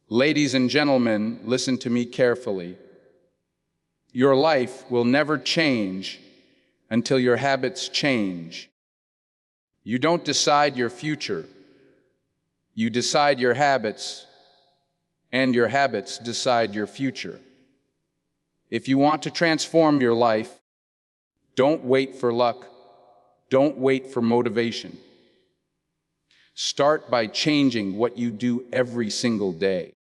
Ladies and gentlemen, listen to me carefully. Your life will never change until your habits change. You don't decide your future. You decide your habits, and your habits decide your future. If you want to transform your life, don't wait for luck. Don't wait for motivation. Start by changing what you do every single day.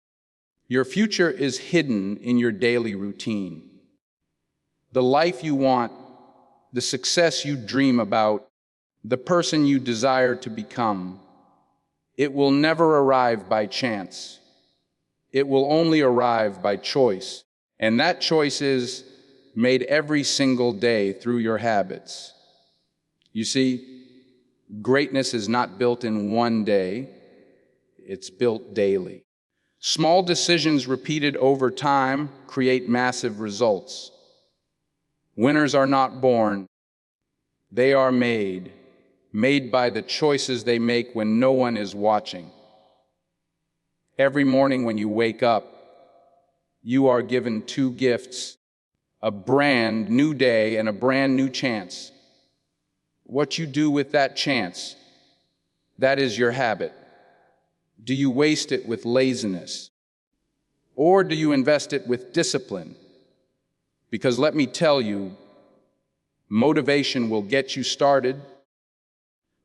Your future is hidden in your daily routine. The life you want, the success you dream about, the person you desire to become, it will never arrive by chance. It will only arrive by choice. And that choice is made every single day through your habits. You see, greatness is not built in one day, it's built daily. Small decisions repeated over time create massive results. Winners are not born, they are made by the choices they make when no one is watching. Every morning when you wake up, you are given two gifts, a brand new day and a brand new chance. What you do with that chance, that is your habit. Do you waste it with laziness? Or do you invest it with discipline? Because let me tell you, motivation will get you started,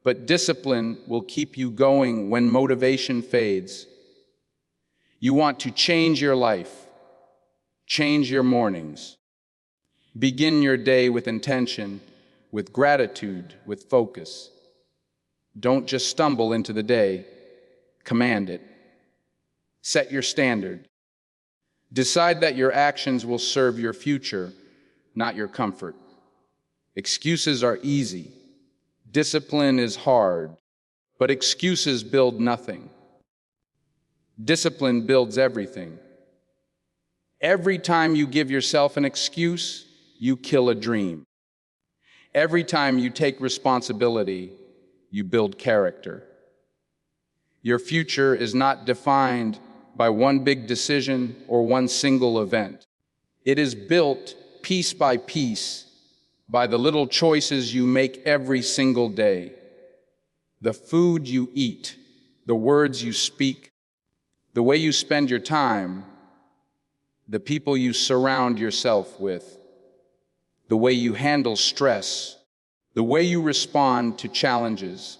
but discipline will keep you going when motivation fades. You want to change your life, change your mornings. Begin your day with intention, with gratitude, with focus. Don't just stumble into the day. Command it. Set your standard. Decide that your actions will serve your future, not your comfort. Excuses are easy. Discipline is hard, but excuses build nothing. Discipline builds everything. Every time you give yourself an excuse, you kill a dream. Every time you take responsibility, you build character. Your future is not defined by one big decision or one single event. It is built piece by piece by the little choices you make every single day. The food you eat, the words you speak, the way you spend your time, the people you surround yourself with, the way you handle stress, the way you respond to challenges.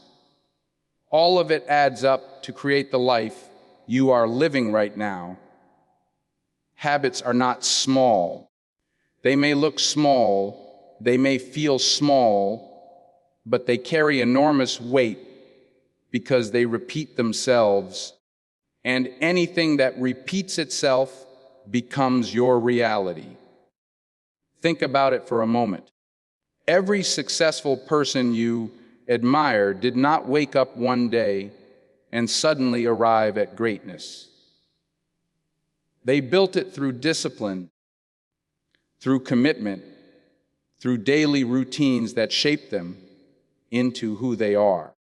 All of it adds up to create the life you are living right now. Habits are not small. They may look small, they may feel small, but they carry enormous weight because they repeat themselves, and anything that repeats itself becomes your reality. Think about it for a moment. Every successful person you admire did not wake up one day and suddenly arrive at greatness. They built it through discipline, through commitment, through daily routines that shape them into who they are.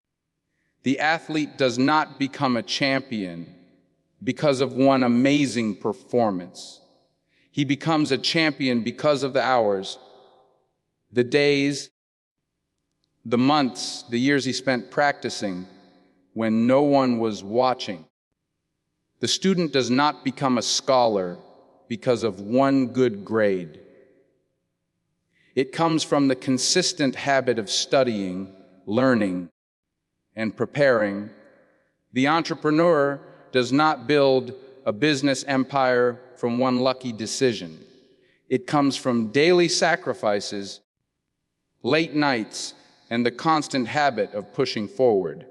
The athlete does not become a champion because of one amazing performance. He becomes a champion because of the hours, the days, the months, the years he spent practicing when no one was watching. The student does not become a scholar because of one good grade. It comes from the consistent habit of studying, learning, and preparing. The entrepreneur does not build a business empire from one lucky decision. It comes from daily sacrifices, late nights, and the constant habit of pushing forward.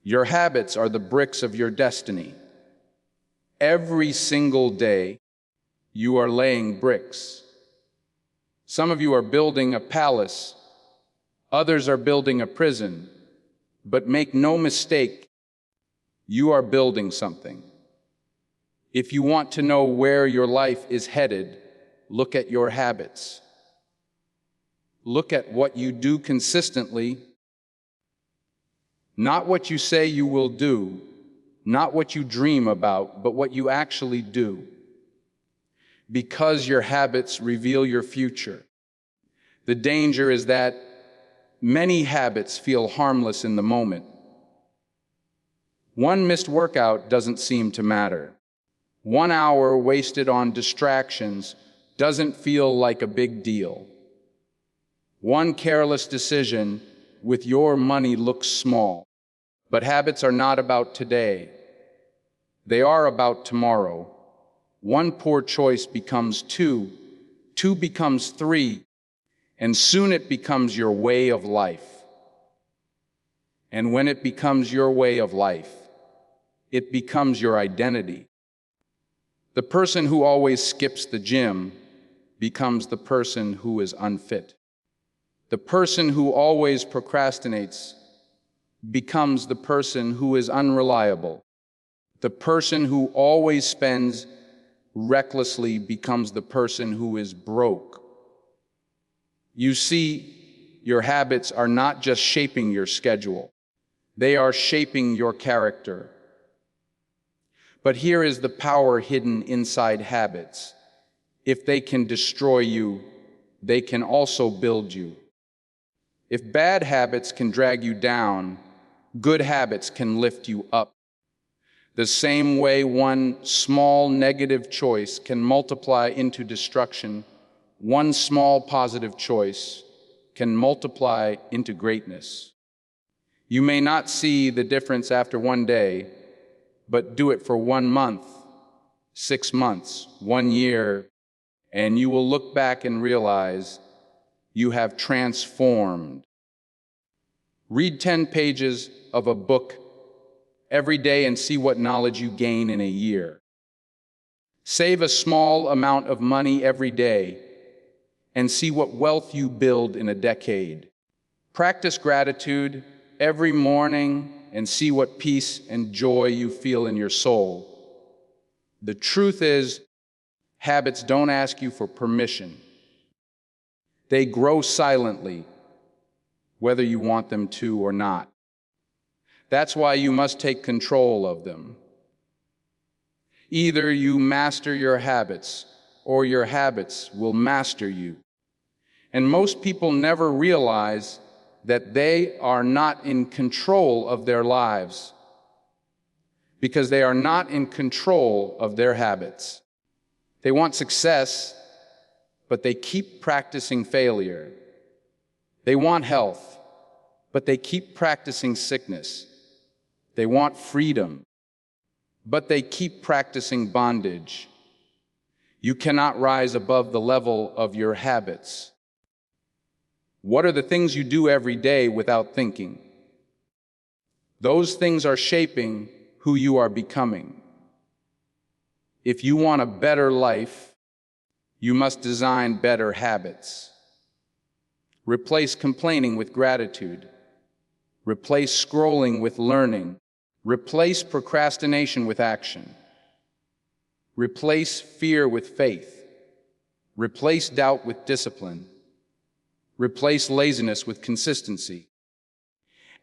Your habits are the bricks of your destiny. Every single day, you are laying bricks. Some of you are building a palace, others are building a prison, but make no mistake, you are building something. If you want to know where your life is headed, look at your habits. Look at what you do consistently, not what you say you will do, Not what you dream about, but what you actually do. Because your habits reveal your future. The danger is that many habits feel harmless in the moment. One missed workout doesn't seem to matter. 1 hour wasted on distractions doesn't feel like a big deal. One careless decision with your money looks small. But habits are not about today. They are about tomorrow. One poor choice becomes two, two becomes three, and soon it becomes your way of life. And when it becomes your way of life, it becomes your identity. The person who always skips the gym becomes the person who is unfit. The person who always procrastinates becomes the person who is unreliable. The person who always spends recklessly becomes the person who is broke. You see, your habits are not just shaping your schedule. They are shaping your character. But here is the power hidden inside habits. If they can destroy you, they can also build you. If bad habits can drag you down, good habits can lift you up. The same way one small negative choice can multiply into destruction, one small positive choice can multiply into greatness. You may not see the difference after one day, but do it for 1 month, 6 months, 1 year, and you will look back and realize you have transformed. Read 10 pages of a book every day and see what knowledge you gain in a year. Save a small amount of money every day and see what wealth you build in a decade. Practice gratitude every morning and see what peace and joy you feel in your soul. The truth is, habits don't ask you for permission. They grow silently, whether you want them to or not. That's why you must take control of them. Either you master your habits, or your habits will master you. And most people never realize that they are not in control of their lives because they are not in control of their habits. They want success, but they keep practicing failure. They want health, but they keep practicing sickness. They want freedom, but they keep practicing bondage. You cannot rise above the level of your habits. What are the things you do every day without thinking? Those things are shaping who you are becoming. If you want a better life, you must design better habits. Replace complaining with gratitude. Replace scrolling with learning. Replace procrastination with action. Replace fear with faith. Replace doubt with discipline. Replace laziness with consistency.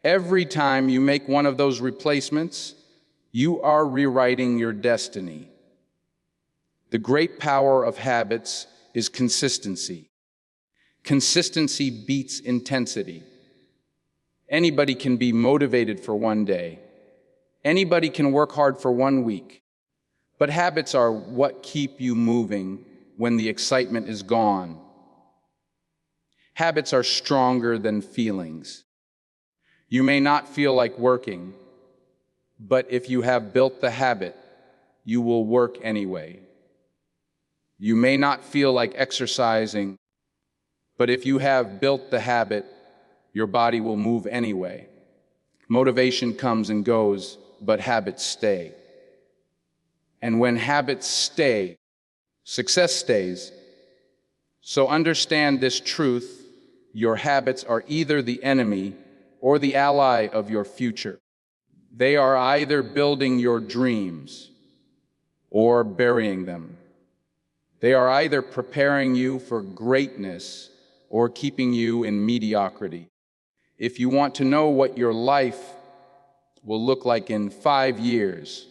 Every time you make one of those replacements, you are rewriting your destiny. The great power of habits is consistency. Consistency beats intensity. Anybody can be motivated for 1 day. Anybody can work hard for 1 week. But habits are what keep you moving when the excitement is gone. Habits are stronger than feelings. You may not feel like working, but if you have built the habit, you will work anyway. You may not feel like exercising, but if you have built the habit, your body will move anyway. Motivation comes and goes, but habits stay. And when habits stay, success stays. So understand this truth: your habits are either the enemy or the ally of your future. They are either building your dreams or burying them. They are either preparing you for greatness or keeping you in mediocrity. If you want to know what your life will look like in 5 years.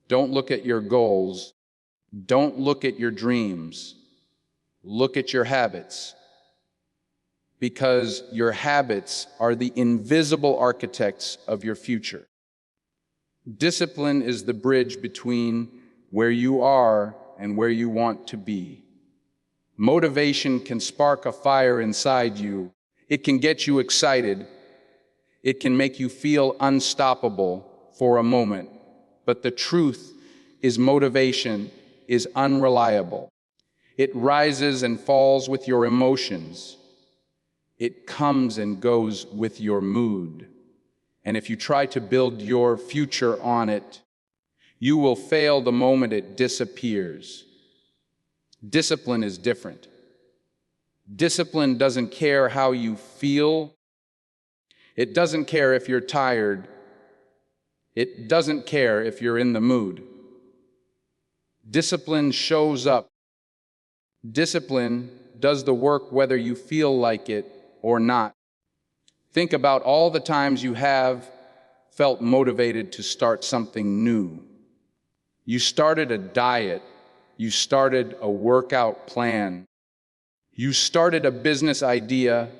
Don't look at your goals. Don't look at your dreams. Look at your habits. Because your habits are the invisible architects of your future. Discipline is the bridge between where you are and where you want to be. Motivation can spark a fire inside you. It can get you excited. It can make you feel unstoppable for a moment. But the truth is, motivation is unreliable. It rises and falls with your emotions. It comes and goes with your mood. And if you try to build your future on it, you will fail the moment it disappears. Discipline is different. Discipline doesn't care how you feel. It doesn't care if you're tired. It doesn't care if you're in the mood. Discipline shows up. Discipline does the work whether you feel like it or not. Think about all the times you have felt motivated to start something new. You started a diet. You started a workout plan. You started a business idea.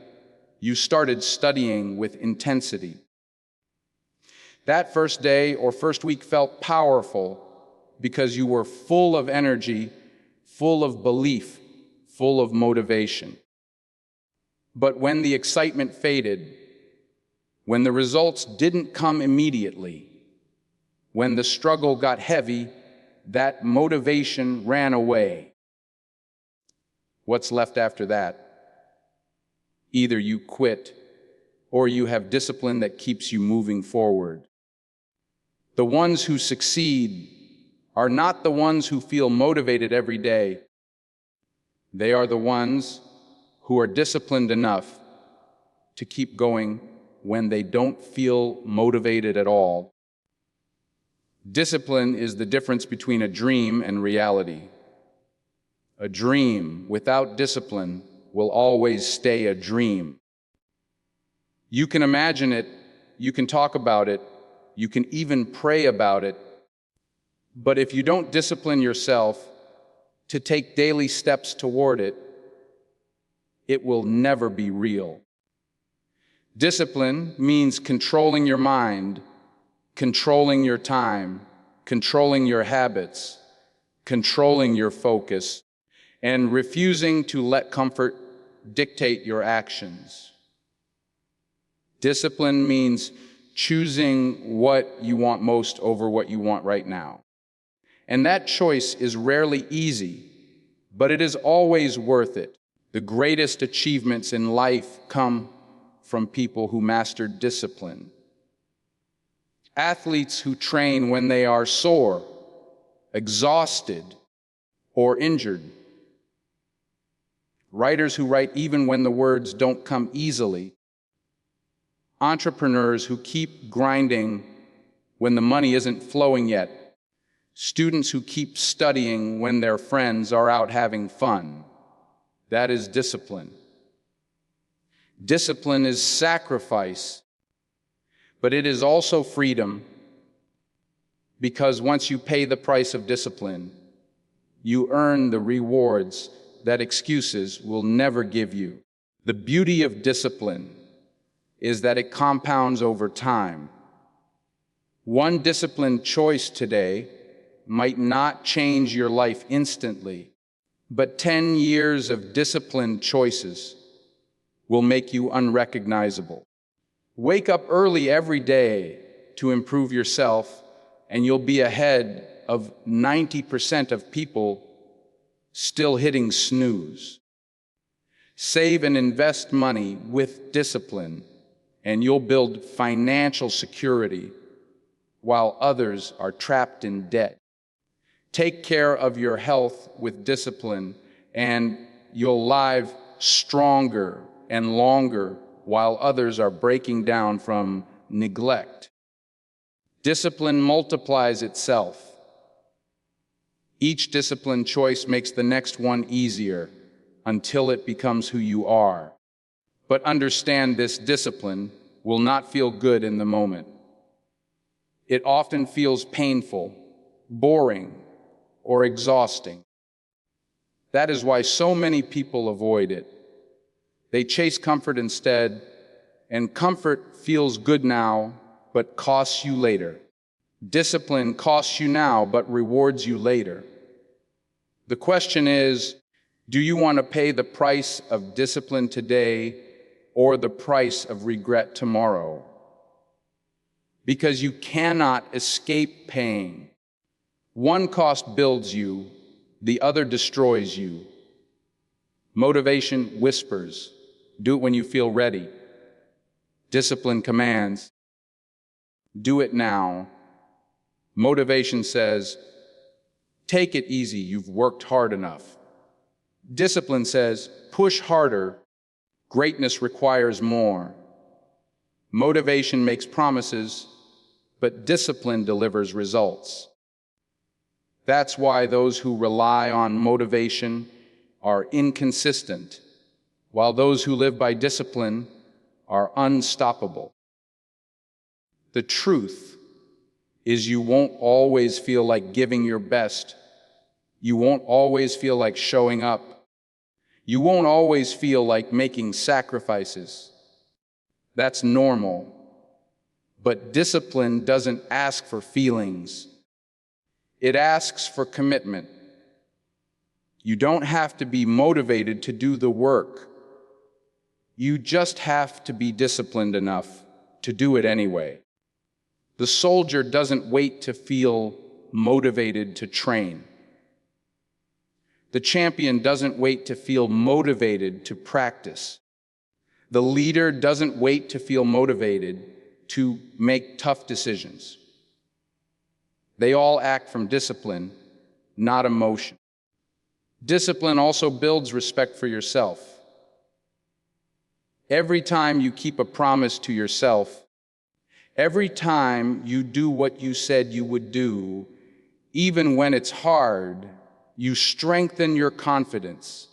You started studying with intensity. That first day or first week felt powerful because you were full of energy, full of belief, full of motivation. But when the excitement faded, when the results didn't come immediately, when the struggle got heavy, that motivation ran away. What's left after that? Either you quit or you have discipline that keeps you moving forward. The ones who succeed are not the ones who feel motivated every day. They are the ones who are disciplined enough to keep going when they don't feel motivated at all. Discipline is the difference between a dream and reality. A dream without discipline will always stay a dream. You can imagine it, you can talk about it, you can even pray about it, but if you don't discipline yourself to take daily steps toward it, it will never be real. Discipline means controlling your mind, controlling your time, controlling your habits, controlling your focus, and refusing to let comfort dictate your actions. Discipline means choosing what you want most over what you want right now. And that choice is rarely easy, but it is always worth it. The greatest achievements in life come from people who mastered discipline. Athletes who train when they are sore, exhausted, or injured. Writers who write even when the words don't come easily. Entrepreneurs who keep grinding when the money isn't flowing yet. Students who keep studying when their friends are out having fun. That is discipline. Discipline is sacrifice, but it is also freedom, because once you pay the price of discipline, you earn the rewards that excuses will never give you. The beauty of discipline is that it compounds over time. One disciplined choice today might not change your life instantly, but 10 years of disciplined choices will make you unrecognizable. Wake up early every day to improve yourself, and you'll be ahead of 90% of people still hitting snooze. Save and invest money with discipline, and you'll build financial security while others are trapped in debt. Take care of your health with discipline, and you'll live stronger and longer while others are breaking down from neglect. Discipline multiplies itself. Each discipline choice makes the next one easier until it becomes who you are. But understand, this discipline will not feel good in the moment. It often feels painful, boring, or exhausting. That is why so many people avoid it. They chase comfort instead, and comfort feels good now, but costs you later. Discipline costs you now, but rewards you later. The question is, do you want to pay the price of discipline today or the price of regret tomorrow? Because you cannot escape paying. One cost builds you, the other destroys you. Motivation whispers, do it when you feel ready. Discipline commands, do it now. Motivation says, take it easy, you've worked hard enough. Discipline says, push harder, greatness requires more. Motivation makes promises, but discipline delivers results. That's why those who rely on motivation are inconsistent, while those who live by discipline are unstoppable. The truth is you won't always feel like giving your best. You won't always feel like showing up. You won't always feel like making sacrifices. That's normal. But discipline doesn't ask for feelings. It asks for commitment. You don't have to be motivated to do the work. You just have to be disciplined enough to do it anyway. The soldier doesn't wait to feel motivated to train. The champion doesn't wait to feel motivated to practice. The leader doesn't wait to feel motivated to make tough decisions. They all act from discipline, not emotion. Discipline also builds respect for yourself. Every time you keep a promise to yourself, every time you do what you said you would do, even when it's hard, you strengthen your confidence.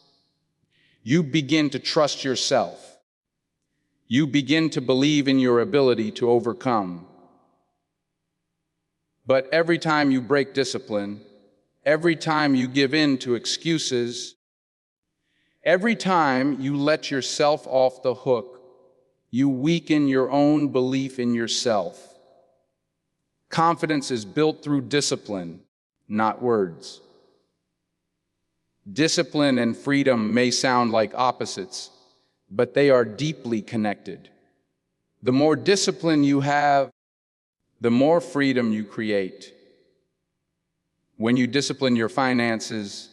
You begin to trust yourself. You begin to believe in your ability to overcome. But every time you break discipline, every time you give in to excuses, every time you let yourself off the hook, you weaken your own belief in yourself. Confidence is built through discipline, not words. Discipline and freedom may sound like opposites, but they are deeply connected. The more discipline you have, the more freedom you create. When you discipline your finances,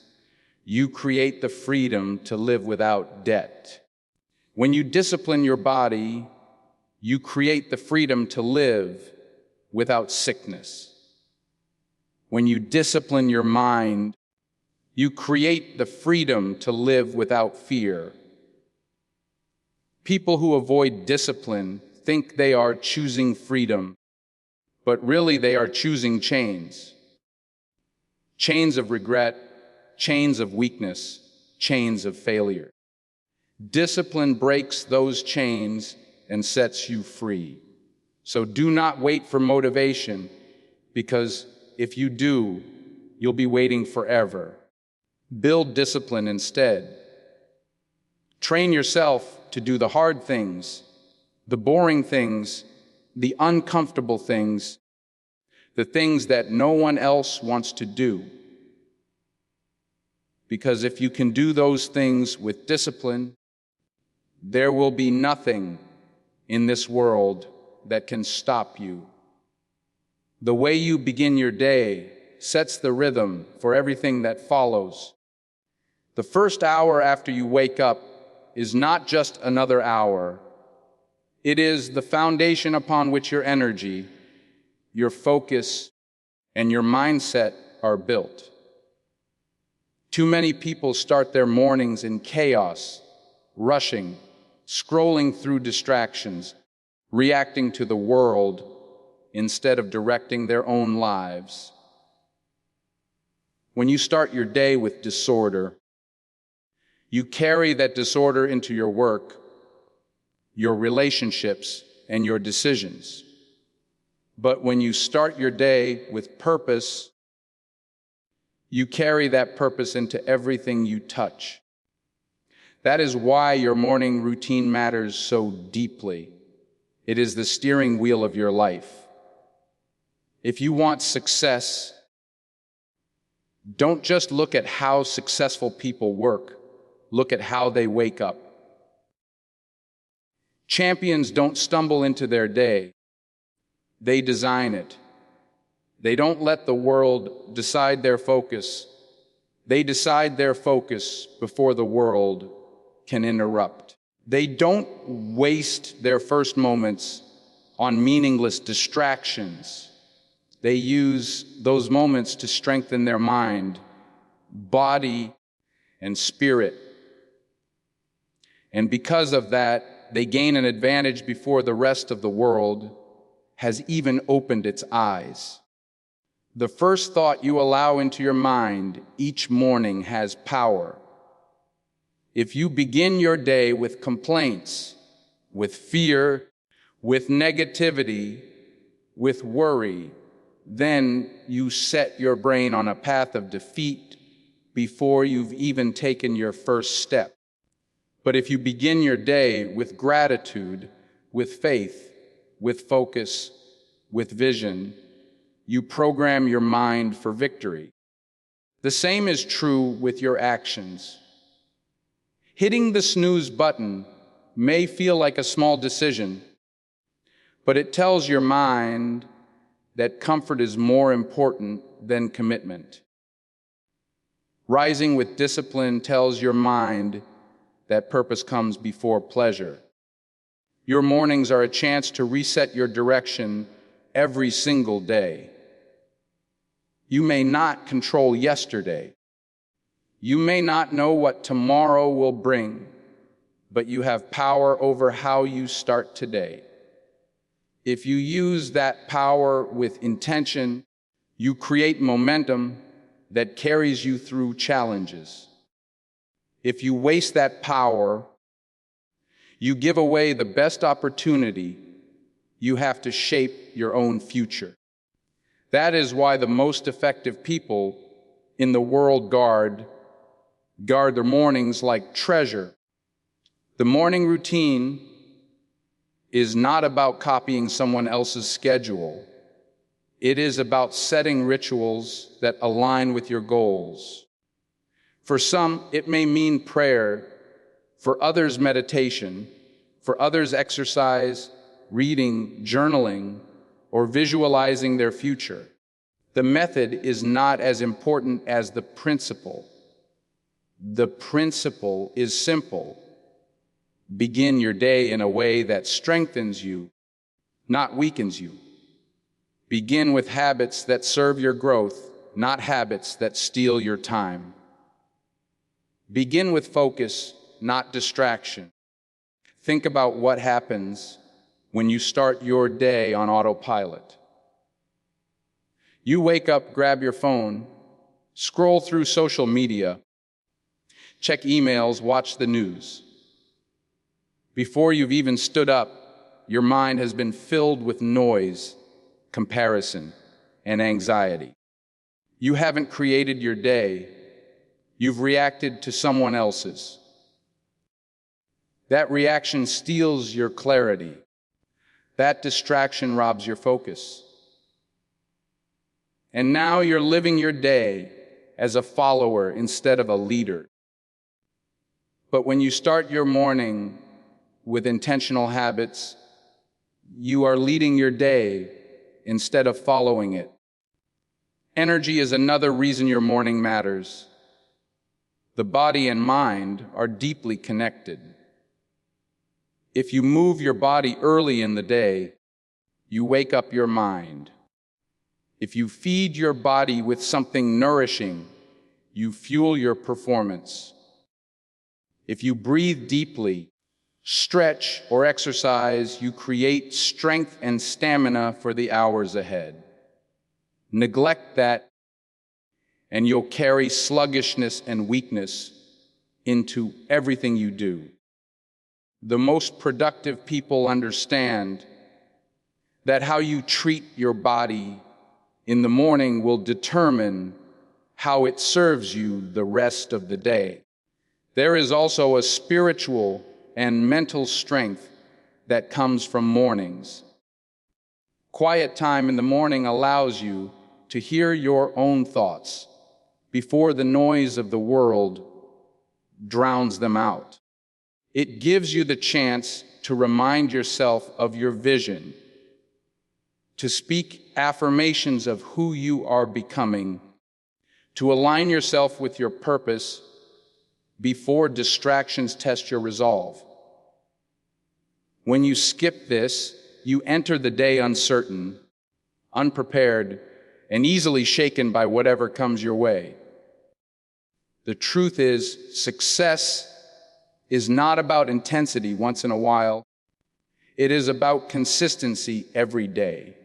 you create the freedom to live without debt. When you discipline your body, you create the freedom to live without sickness. When you discipline your mind, you create the freedom to live without fear. People who avoid discipline think they are choosing freedom, but really they are choosing chains. Chains of regret, chains of weakness, chains of failure. Discipline breaks those chains and sets you free. So do not wait for motivation, because if you do, you'll be waiting forever. Build discipline instead. Train yourself to do the hard things, the boring things, the uncomfortable things, the things that no one else wants to do. Because if you can do those things with discipline, there will be nothing in this world that can stop you. The way you begin your day sets the rhythm for everything that follows. The first hour after you wake up is not just another hour. It is the foundation upon which your energy, your focus, and your mindset are built. Too many people start their mornings in chaos, rushing, scrolling through distractions, reacting to the world instead of directing their own lives. When you start your day with disorder, you carry that disorder into your work, your relationships, and your decisions. But when you start your day with purpose, you carry that purpose into everything you touch. That is why your morning routine matters so deeply. It is the steering wheel of your life. If you want success, don't just look at how successful people work. Look at how they wake up. Champions don't stumble into their day. They design it. They don't let the world decide their focus. They decide their focus before the world can interrupt. They don't waste their first moments on meaningless distractions. They use those moments to strengthen their mind, body, and spirit. And because of that, they gain an advantage before the rest of the world has even opened its eyes. The first thought you allow into your mind each morning has power. If you begin your day with complaints, with fear, with negativity, with worry, then you set your brain on a path of defeat before you've even taken your first step. But if you begin your day with gratitude, with faith, with focus, with vision, you program your mind for victory. The same is true with your actions. Hitting the snooze button may feel like a small decision, but it tells your mind that comfort is more important than commitment. Rising with discipline tells your mind that purpose comes before pleasure. Your mornings are a chance to reset your direction every single day. You may not control yesterday. You may not know what tomorrow will bring, but you have power over how you start today. If you use that power with intention, you create momentum that carries you through challenges. If you waste that power, you give away the best opportunity you have to shape your own future. That is why the most effective people in the world guard their mornings like treasure. The morning routine is not about copying someone else's schedule. It is about setting rituals that align with your goals. For some, it may mean prayer. For others, meditation. For others, exercise, reading, journaling, or visualizing their future. The method is not as important as the principle. The principle is simple. Begin your day in a way that strengthens you, not weakens you. Begin with habits that serve your growth, not habits that steal your time. Begin with focus, not distraction. Think about what happens when you start your day on autopilot. You wake up, grab your phone, scroll through social media, check emails, watch the news. Before you've even stood up, your mind has been filled with noise, comparison, and anxiety. You haven't created your day. You've reacted to someone else's. That reaction steals your clarity. That distraction robs your focus. And now you're living your day as a follower instead of a leader. But when you start your morning with intentional habits, you are leading your day instead of following it. Energy is another reason your morning matters. The body and mind are deeply connected. If you move your body early in the day, you wake up your mind. If you feed your body with something nourishing, you fuel your performance. If you breathe deeply, stretch, or exercise, you create strength and stamina for the hours ahead. Neglect that, and you'll carry sluggishness and weakness into everything you do. The most productive people understand that how you treat your body in the morning will determine how it serves you the rest of the day. There is also a spiritual and mental strength that comes from mornings. Quiet time in the morning allows you to hear your own thoughts before the noise of the world drowns them out. It gives you the chance to remind yourself of your vision, to speak affirmations of who you are becoming, to align yourself with your purpose before distractions test your resolve. When you skip this, you enter the day uncertain, unprepared, and easily shaken by whatever comes your way. The truth is, success is not about intensity once in a while. It is about consistency every day.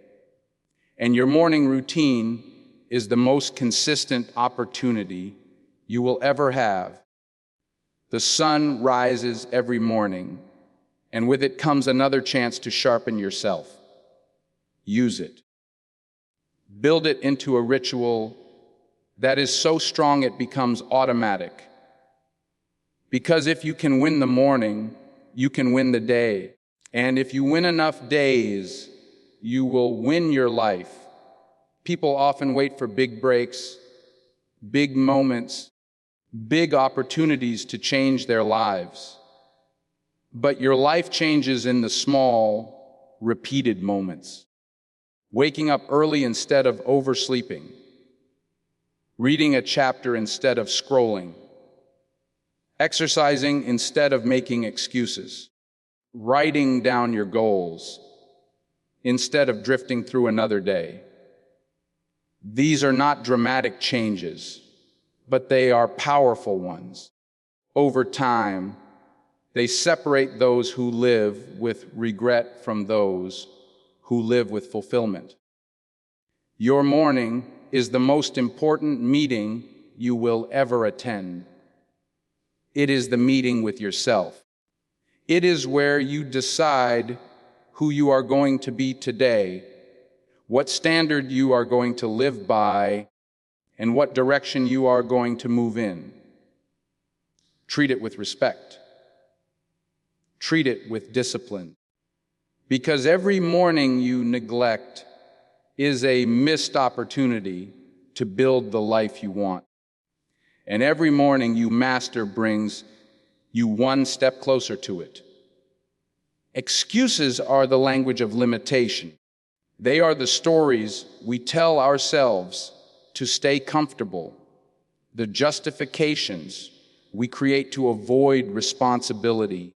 And your morning routine is the most consistent opportunity you will ever have. The sun rises every morning, and with it comes another chance to sharpen yourself. Use it. Build it into a ritual that is so strong it becomes automatic. Because if you can win the morning, you can win the day. And if you win enough days, you will win your life. People often wait for big breaks, big moments, big opportunities to change their lives. But your life changes in the small, repeated moments. Waking up early instead of oversleeping. Reading a chapter instead of scrolling. Exercising instead of making excuses. Writing down your goals instead of drifting through another day. These are not dramatic changes, but they are powerful ones. Over time, they separate those who live with regret from those who live with fulfillment. Your morning is the most important meeting you will ever attend. It is the meeting with yourself. It is where you decide who you are going to be today, what standard you are going to live by, and what direction you are going to move in. Treat it with respect. Treat it with discipline. Because every morning you neglect is a missed opportunity to build the life you want. And every morning you master brings you one step closer to it. Excuses are the language of limitation. They are the stories we tell ourselves to stay comfortable, the justifications we create to avoid responsibility,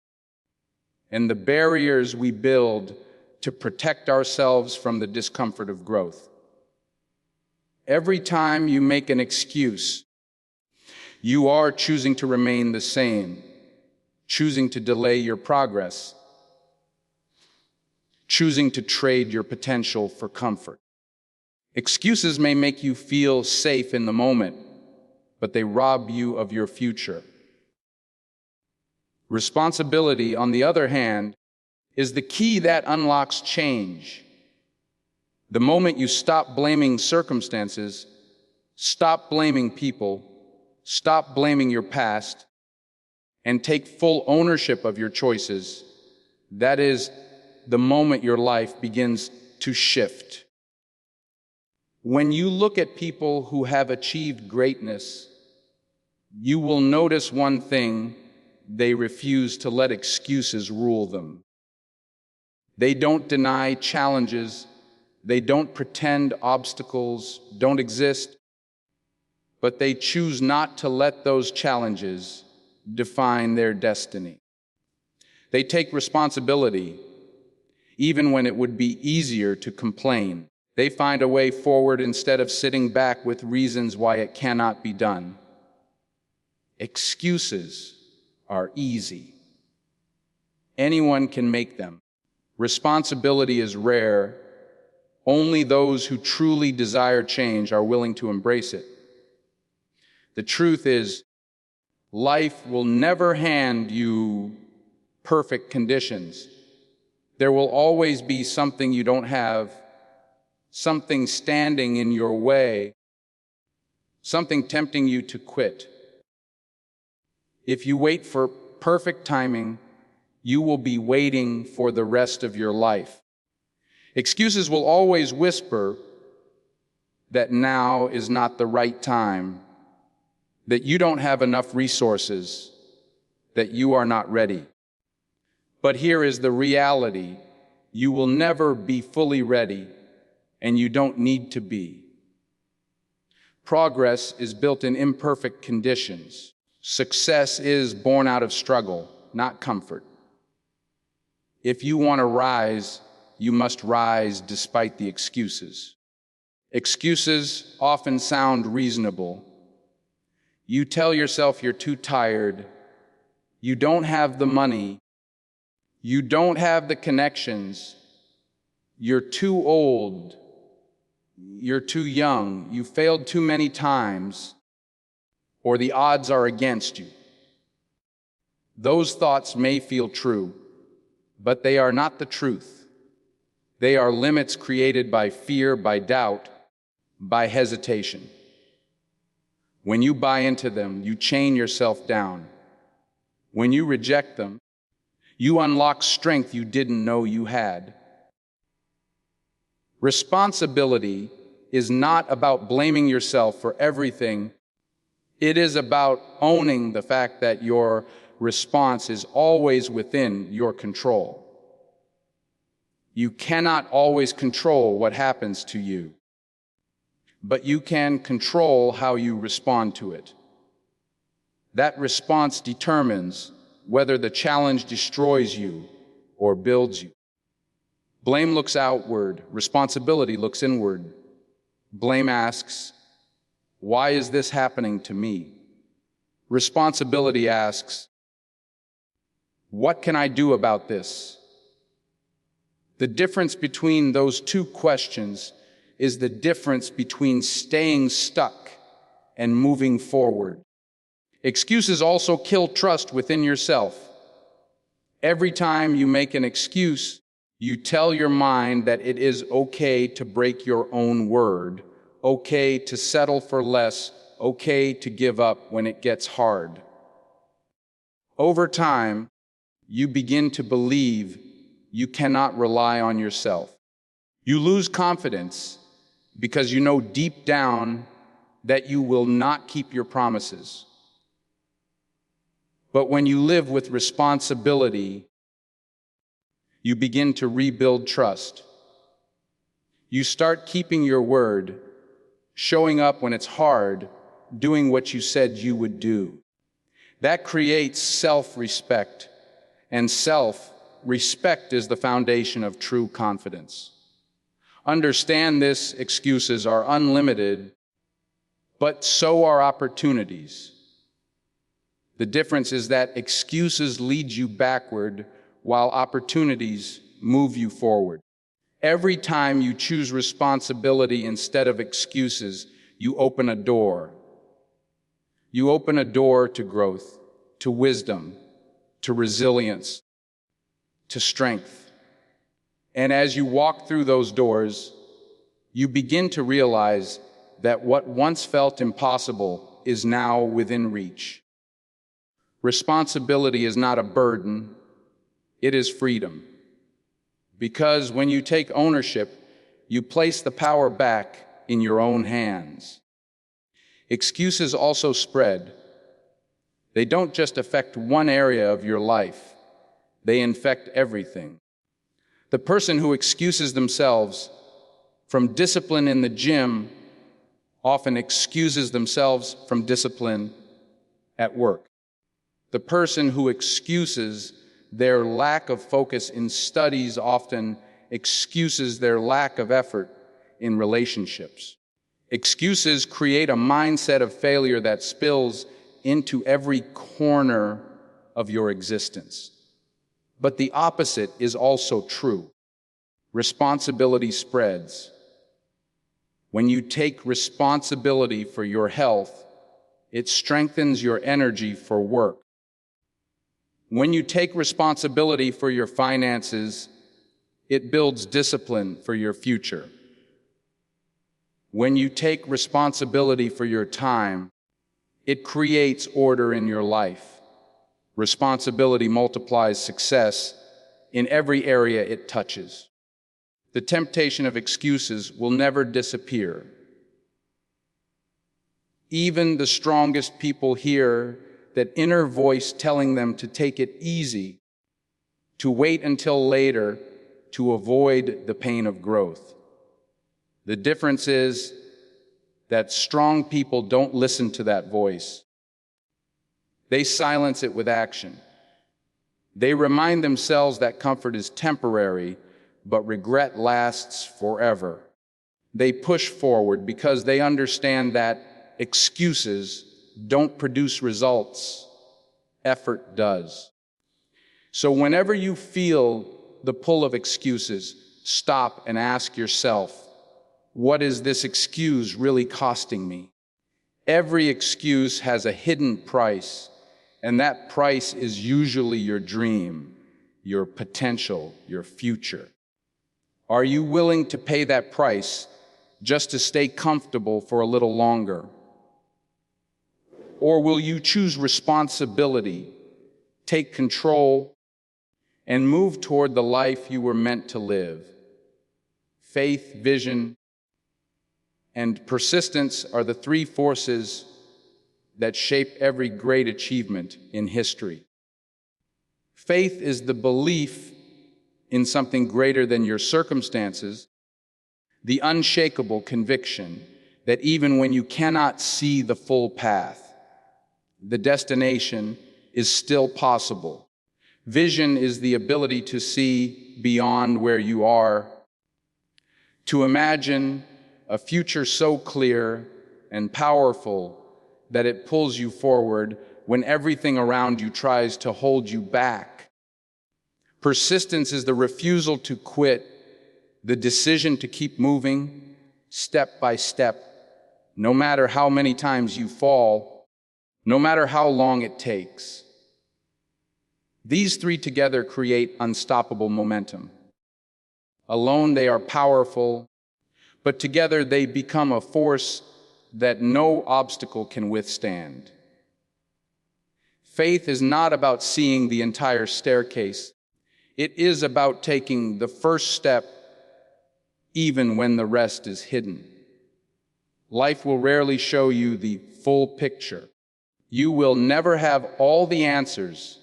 and the barriers we build to protect ourselves from the discomfort of growth. Every time you make an excuse, you are choosing to remain the same, choosing to delay your progress, choosing to trade your potential for comfort. Excuses may make you feel safe in the moment, but they rob you of your future. Responsibility, on the other hand, is the key that unlocks change. The moment you stop blaming circumstances, stop blaming people, stop blaming your past, and take full ownership of your choices, that is the moment your life begins to shift. When you look at people who have achieved greatness, you will notice one thing: they refuse to let excuses rule them. They don't deny challenges, they don't pretend obstacles don't exist, but they choose not to let those challenges define their destiny. They take responsibility, even when it would be easier to complain. They find a way forward instead of sitting back with reasons why it cannot be done. Excuses are easy. Anyone can make them. Responsibility is rare. Only those who truly desire change are willing to embrace it. The truth is, life will never hand you perfect conditions. There will always be something you don't have, something standing in your way, something tempting you to quit. If you wait for perfect timing, you will be waiting for the rest of your life. Excuses will always whisper that now is not the right time, that you don't have enough resources, that you are not ready. But here is the reality: you will never be fully ready, and you don't need to be. Progress is built in imperfect conditions. Success is born out of struggle, not comfort. If you want to rise, you must rise despite the excuses. Excuses often sound reasonable. You tell yourself you're too tired, you don't have the money, you don't have the connections, you're too old, you're too young, you failed too many times, or the odds are against you. Those thoughts may feel true, but they are not the truth. They are limits created by fear, by doubt, by hesitation. When you buy into them, you chain yourself down. When you reject them, you unlock strength you didn't know you had. Responsibility is not about blaming yourself for everything. It is about owning the fact that your response is always within your control. You cannot always control what happens to you, but you can control how you respond to it. That response determines whether the challenge destroys you or builds you. Blame looks outward, responsibility looks inward. Blame asks, "Why is this happening to me?" Responsibility asks, "What can I do about this?" The difference between those two questions is the difference between staying stuck and moving forward. Excuses also kill trust within yourself. Every time you make an excuse, you tell your mind that it is okay to break your own word, okay to settle for less, okay to give up when it gets hard. Over time, you begin to believe you cannot rely on yourself. You lose confidence because you know deep down that you will not keep your promises. But when you live with responsibility, you begin to rebuild trust. You start keeping your word, showing up when it's hard, doing what you said you would do. That creates self-respect, and self-respect is the foundation of true confidence. Understand this: excuses are unlimited, but so are opportunities. The difference is that excuses lead you backward, while opportunities move you forward. Every time you choose responsibility instead of excuses, you open a door. You open a door to growth, to wisdom, to resilience, to strength. And as you walk through those doors, you begin to realize that what once felt impossible is now within reach. Responsibility is not a burden, it is freedom. Because when you take ownership, you place the power back in your own hands. Excuses also spread. They don't just affect one area of your life, they infect everything. The person who excuses themselves from discipline in the gym often excuses themselves from discipline at work. The person who excuses their lack of focus in studies often excuses their lack of effort in relationships. Excuses create a mindset of failure that spills into every corner of your existence. But the opposite is also true. Responsibility spreads. When you take responsibility for your health, it strengthens your energy for work. When you take responsibility for your finances, It builds discipline for your future. When you take responsibility for your time, it creates order in your life. Responsibility multiplies success in every area it touches. The temptation of excuses will never disappear. Even the strongest people hear that inner voice telling them to take it easy, to wait until later, to avoid the pain of growth. The difference is that strong people don't listen to that voice. They silence it with action. They remind themselves that comfort is temporary, but regret lasts forever. They push forward because they understand that excuses don't produce results. Effort does. So whenever you feel the pull of excuses, stop and ask yourself, what is this excuse really costing me? Every excuse has a hidden price, and that price is usually your dream, your potential, your future. Are you willing to pay that price just to stay comfortable for a little longer? Or will you choose responsibility, take control, and move toward the life you were meant to live? Faith, vision, and persistence are the three forces that shape every great achievement in history. Faith is the belief in something greater than your circumstances, the unshakable conviction that even when you cannot see the full path, the destination is still possible. Vision is the ability to see beyond where you are, to imagine a future so clear and powerful that it pulls you forward when everything around you tries to hold you back. Persistence is the refusal to quit, the decision to keep moving step by step, no matter how many times you fall, no matter how long it takes. These three together create unstoppable momentum. Alone they are powerful, but together they become a force that no obstacle can withstand. Faith is not about seeing the entire staircase. It is about taking the first step even when the rest is hidden. Life will rarely show you the full picture. You will never have all the answers,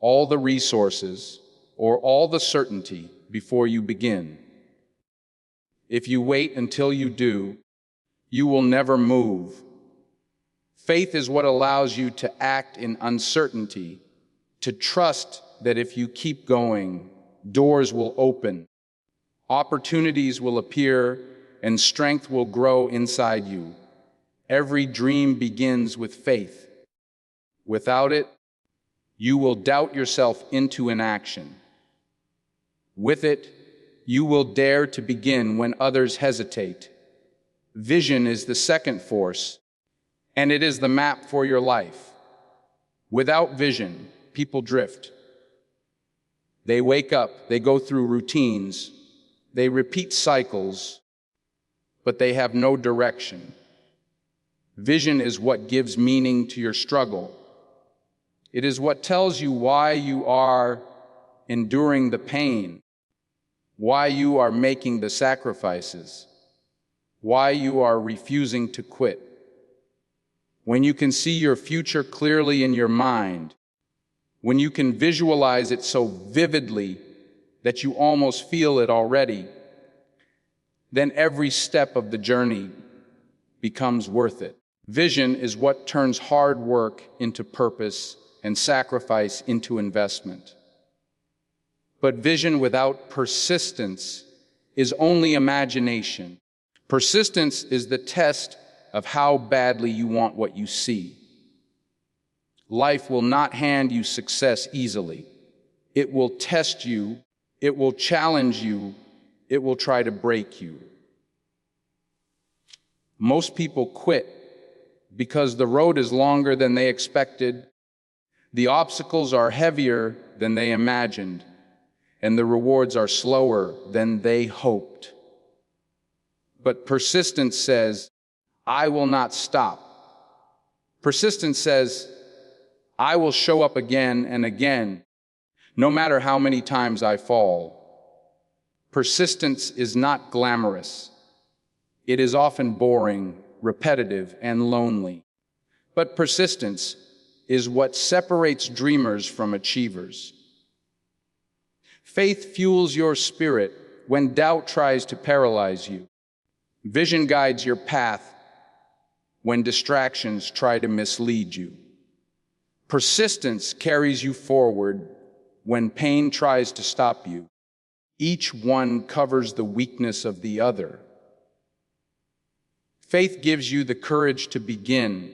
all the resources, or all the certainty before you begin. If you wait until you do, you will never move. Faith is what allows you to act in uncertainty, to trust that if you keep going, doors will open, opportunities will appear, and strength will grow inside you. Every dream begins with faith. Without it, you will doubt yourself into inaction. With it, you will dare to begin when others hesitate. Vision is the second force, and it is the map for your life. Without vision, people drift. They wake up, they go through routines, they repeat cycles, but they have no direction. Vision is what gives meaning to your struggle. It is what tells you why you are enduring the pain, why you are making the sacrifices, why you are refusing to quit. When you can see your future clearly in your mind, when you can visualize it so vividly that you almost feel it already, then every step of the journey becomes worth it. Vision is what turns hard work into purpose and sacrifice into investment. But vision without persistence is only imagination. Persistence is the test of how badly you want what you see. Life will not hand you success easily. It will test you, it will challenge you, it will try to break you. Most people quit because the road is longer than they expected, the obstacles are heavier than they imagined, and the rewards are slower than they hoped. But persistence says, I will not stop. Persistence says, I will show up again and again, no matter how many times I fall. Persistence is not glamorous. It is often boring, repetitive, and lonely. But persistence is what separates dreamers from achievers. Faith fuels your spirit when doubt tries to paralyze you. Vision guides your path when distractions try to mislead you. Persistence carries you forward when pain tries to stop you. Each one covers the weakness of the other. Faith gives you the courage to begin.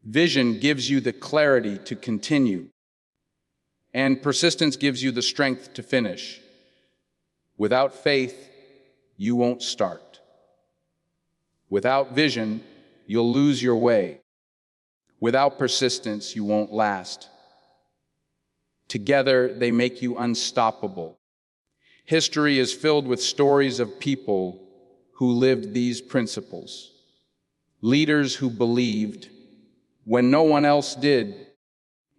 Vision gives you the clarity to continue. And persistence gives you the strength to finish. Without faith, you won't start. Without vision, you'll lose your way. Without persistence, you won't last. Together, they make you unstoppable. History is filled with stories of people who lived these principles. Leaders who believed when no one else did.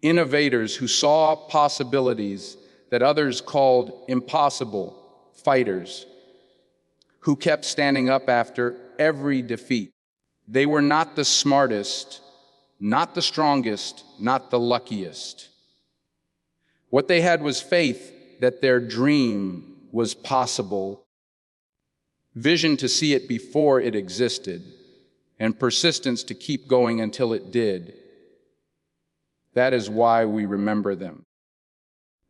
Innovators who saw possibilities that others called impossible. Fighters who kept standing up after every defeat. They were not the smartest, not the strongest, not the luckiest. What they had was faith that their dream was possible, vision to see it before it existed, and persistence to keep going until it did. That is why we remember them.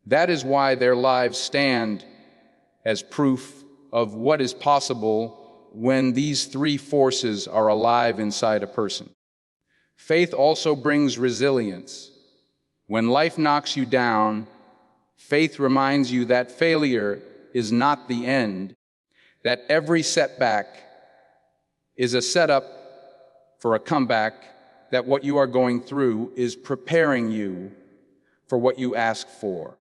That is why their lives stand as proof of what is possible when these three forces are alive inside a person. Faith also brings resilience. When life knocks you down, faith reminds you that failure is not the end, that every setback is a setup for a comeback, that what you are going through is preparing you for what you ask for.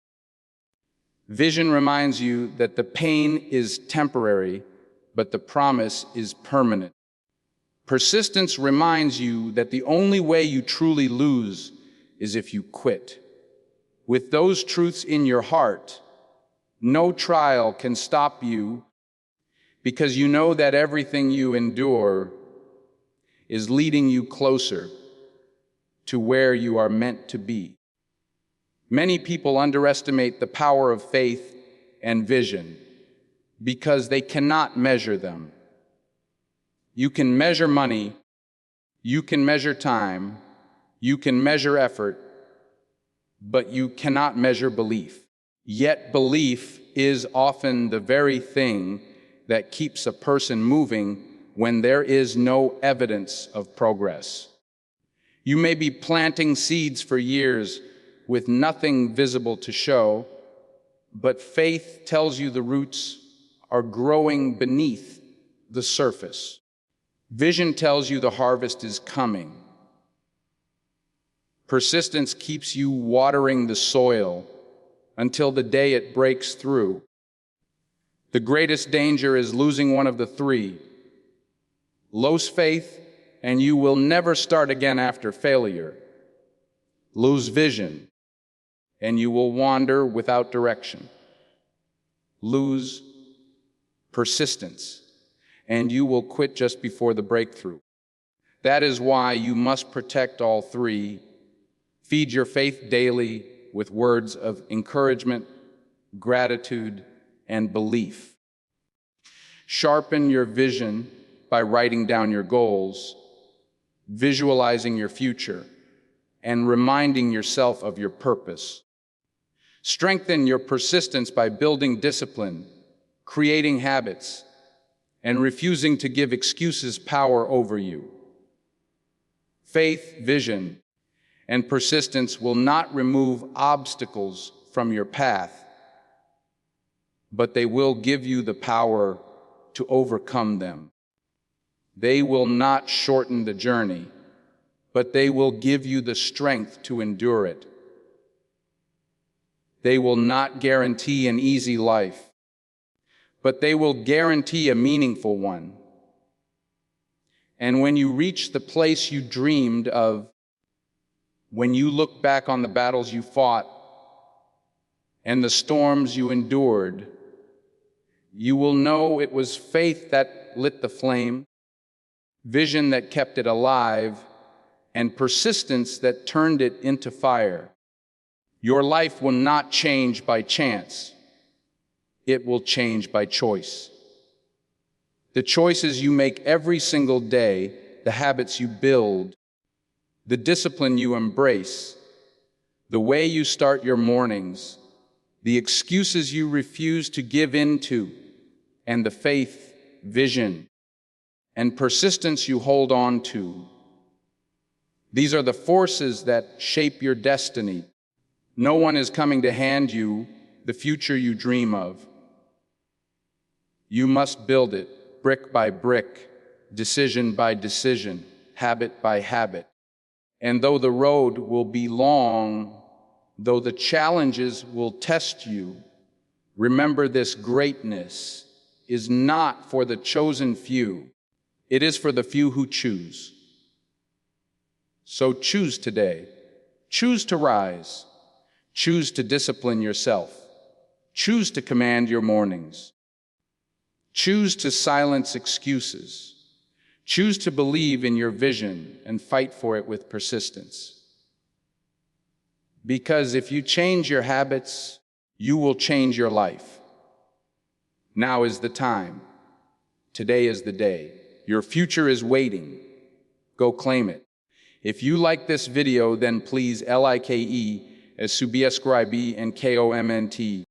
Vision reminds you that the pain is temporary, but the promise is permanent. Persistence reminds you that the only way you truly lose is if you quit. With those truths in your heart, no trial can stop you, because you know that everything you endure is leading you closer to where you are meant to be. Many people underestimate the power of faith and vision because they cannot measure them. You can measure money, you can measure time, you can measure effort, but you cannot measure belief. Yet belief is often the very thing that keeps a person moving when there is no evidence of progress. You may be planting seeds for years with nothing visible to show, but faith tells you the roots are growing beneath the surface. Vision tells you the harvest is coming. Persistence keeps you watering the soil until the day it breaks through. The greatest danger is losing one of the three. Lose faith, and you will never start again after failure. Lose vision, and you will wander without direction. Lose persistence, and you will quit just before the breakthrough. That is why you must protect all three. Feed your faith daily with words of encouragement, gratitude, and belief. Sharpen your vision by writing down your goals, visualizing your future, and reminding yourself of your purpose. Strengthen your persistence by building discipline, creating habits, and refusing to give excuses power over you. Faith, vision, and persistence will not remove obstacles from your path, but they will give you the power to overcome them. They will not shorten the journey, but they will give you the strength to endure it. They will not guarantee an easy life, but they will guarantee a meaningful one. And when you reach the place you dreamed of, when you look back on the battles you fought and the storms you endured, you will know it was faith that lit the flame, vision that kept it alive, and persistence that turned it into fire. Your life will not change by chance. It will change by choice. The choices you make every single day, the habits you build, the discipline you embrace, the way you start your mornings, the excuses you refuse to give in to, and the faith, vision, and persistence you hold on to. These are the forces that shape your destiny. No one is coming to hand you the future you dream of. You must build it brick by brick, decision by decision, habit by habit. And though the road will be long, though the challenges will test you, remember this: greatness is not for the chosen few. It is for the few who choose. So choose today. Choose to rise. Choose to discipline yourself. Choose to command your mornings. Choose to silence excuses. Choose to believe in your vision and fight for it with persistence. Because if you change your habits, you will change your life. Now is the time. Today is the day. Your future is waiting. Go claim it. If you like this video, then please like, subscribe, and comment.